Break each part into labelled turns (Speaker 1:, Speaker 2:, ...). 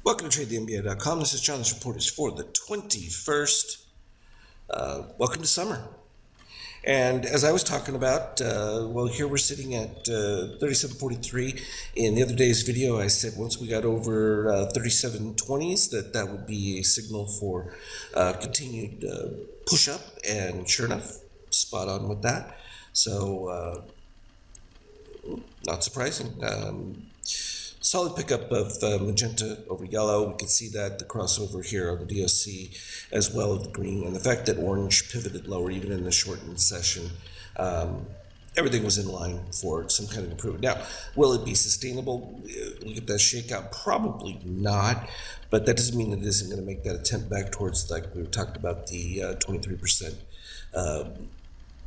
Speaker 1: Welcome to TradeTheNBA.com. This is John. This report is for the 21st. Welcome to summer. And as I was talking about, here we're sitting at 37.43. In the other day's video, I said once we got over 37.20s, that would be a signal for continued push up. And sure enough, spot on with that. So, not surprising. Solid pickup of magenta over yellow. We can see that the crossover here on the DOC as well as the green, and the fact that orange pivoted lower even in the shortened session. Everything was in line for some kind of improvement. Now, will it be sustainable? Look at that shakeout. Probably not, but that doesn't mean that it isn't going to make that attempt back towards, like we talked about, the 23%.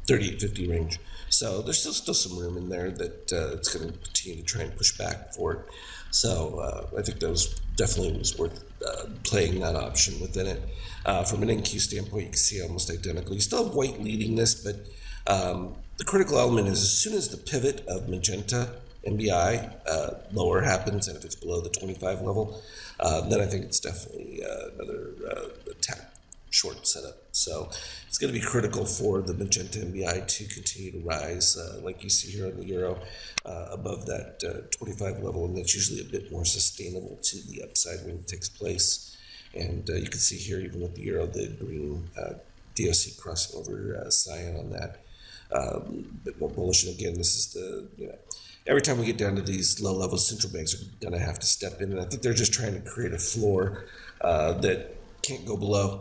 Speaker 1: 38.50 range. So there's still some room in there that it's going to continue to try and push back for it. So I think that was definitely worth playing that option within it. From an NQ standpoint, you can see almost identical. You still have white leading this, but the critical element is as soon as the pivot of magenta NBI lower happens, and if it's below the 25 level, then I think it's definitely another attack short setup. So it's going to be critical for the magenta NBI to continue to rise, like you see here on the euro, above that 25 level, and that's usually a bit more sustainable to the upside when it takes place. And you can see here, even with the euro, the green DOC crossing over cyan on that, a bit more bullish. And again, this is the, every time we get down to these low levels, central banks are going to have to step in, and I think they're just trying to create a floor that can't go below.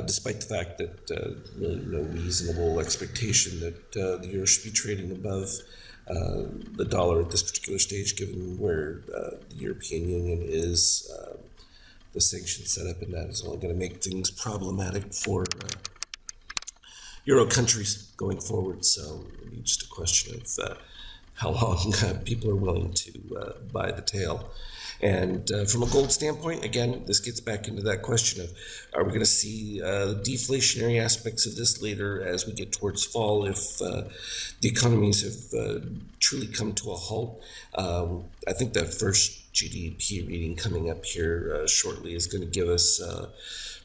Speaker 1: Despite the fact that really no reasonable expectation that the euro should be trading above the dollar at this particular stage, given where the European Union is, the sanction setup, and that is only going to make things problematic for euro countries going forward. So it'll be just a question of how long people are willing to buy the tail. And from a gold standpoint, again, this gets back into that question of, are we going to see deflationary aspects of this later as we get towards fall if the economies have truly come to a halt? I think that first GDP reading coming up here shortly is going to give us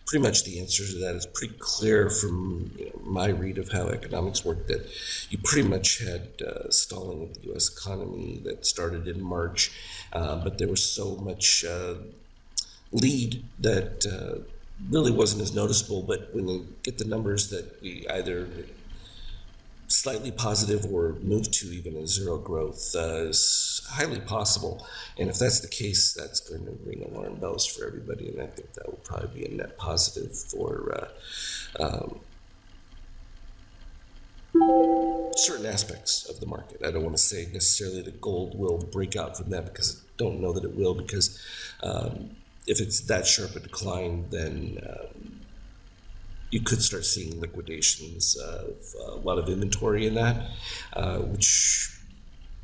Speaker 1: pretty much the answer to that. It's pretty clear from my read of how economics work that you pretty much had stalling of the U.S. economy that started in March, but there was so much lead that really wasn't as noticeable. But when they get the numbers that we either slightly positive or move to even a zero growth is highly possible. And if that's the case, that's going to ring alarm bells for everybody. And I think that will probably be a net positive for certain aspects of the market. I don't want to say necessarily that gold will break out from that, because I don't know that it will, because if it's that sharp a decline, then you could start seeing liquidations of a lot of inventory in that, which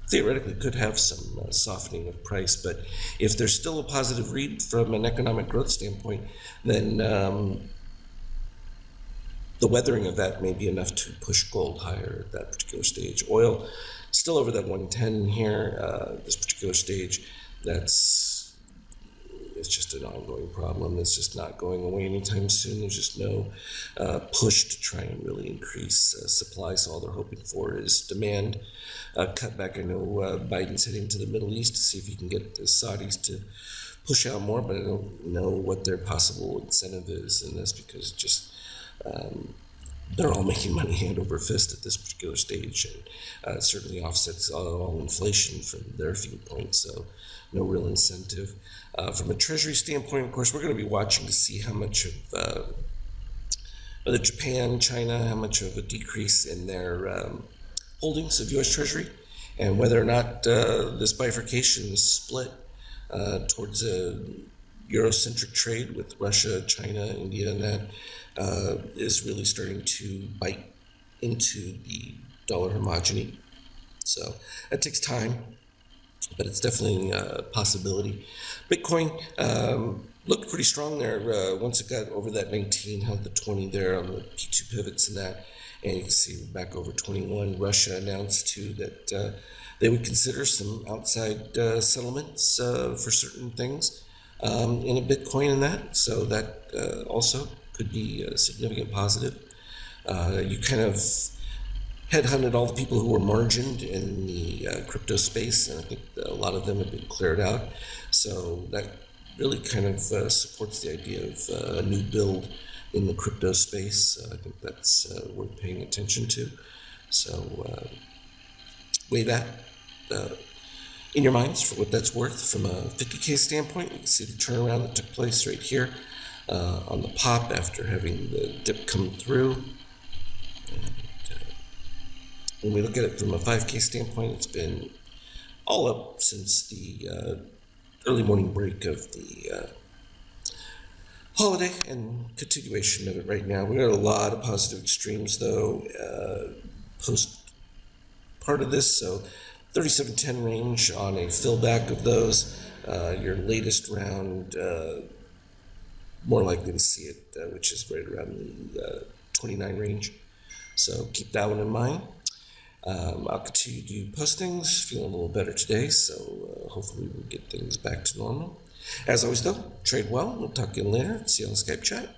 Speaker 1: theoretically could have some softening of price. But if there's still a positive read from an economic growth standpoint, then the weathering of that may be enough to push gold higher at that particular stage. Oil still over that 110 here, this particular stage. It's just an ongoing problem. It's just not going away anytime soon. There's just no push to try and really increase supply. So all they're hoping for is demand cutback. I know Biden's heading to the Middle East to see if he can get the Saudis to push out more, but I don't know what their possible incentive is in this, because just they're all making money hand over fist at this particular stage, and it certainly offsets all inflation from their viewpoint. So no real incentive. From a treasury standpoint, of course, we're going to be watching to see how much of the Japan, China, how much of a decrease in their holdings of U.S. Treasury, and whether or not this bifurcation is split towards a Eurocentric trade with Russia, China, India, and that is really starting to bite into the dollar homogeny. So that takes time, but it's definitely a possibility. Bitcoin looked pretty strong there once it got over that 19, held the 20 there on the P2 pivots and that, and you can see back over 21. Russia announced too that they would consider some outside settlements for certain things. in a Bitcoin in that. So that also could be a significant positive. You kind of headhunted all the people who were margined in the crypto space, and I think a lot of them have been cleared out. So that really kind of supports the idea of a new build in the crypto space. I think that's worth paying attention to. So weigh that in your minds for what that's worth. From a 50K standpoint, you can see the turnaround that took place right here on the pop after having the dip come through. When we look at it from a 5K standpoint, it's been all up since the early morning break of the holiday and continuation of it right now. We got a lot of positive extremes, though, post part of this. So 3710 range on a fill back of those. Your latest round, more likely to see it, which is right around the 29 range. So keep that one in mind. I'll continue to do postings, feeling a little better today, so hopefully we'll get things back to normal. As always, though, trade well. We'll talk again later. See you on the Skype chat.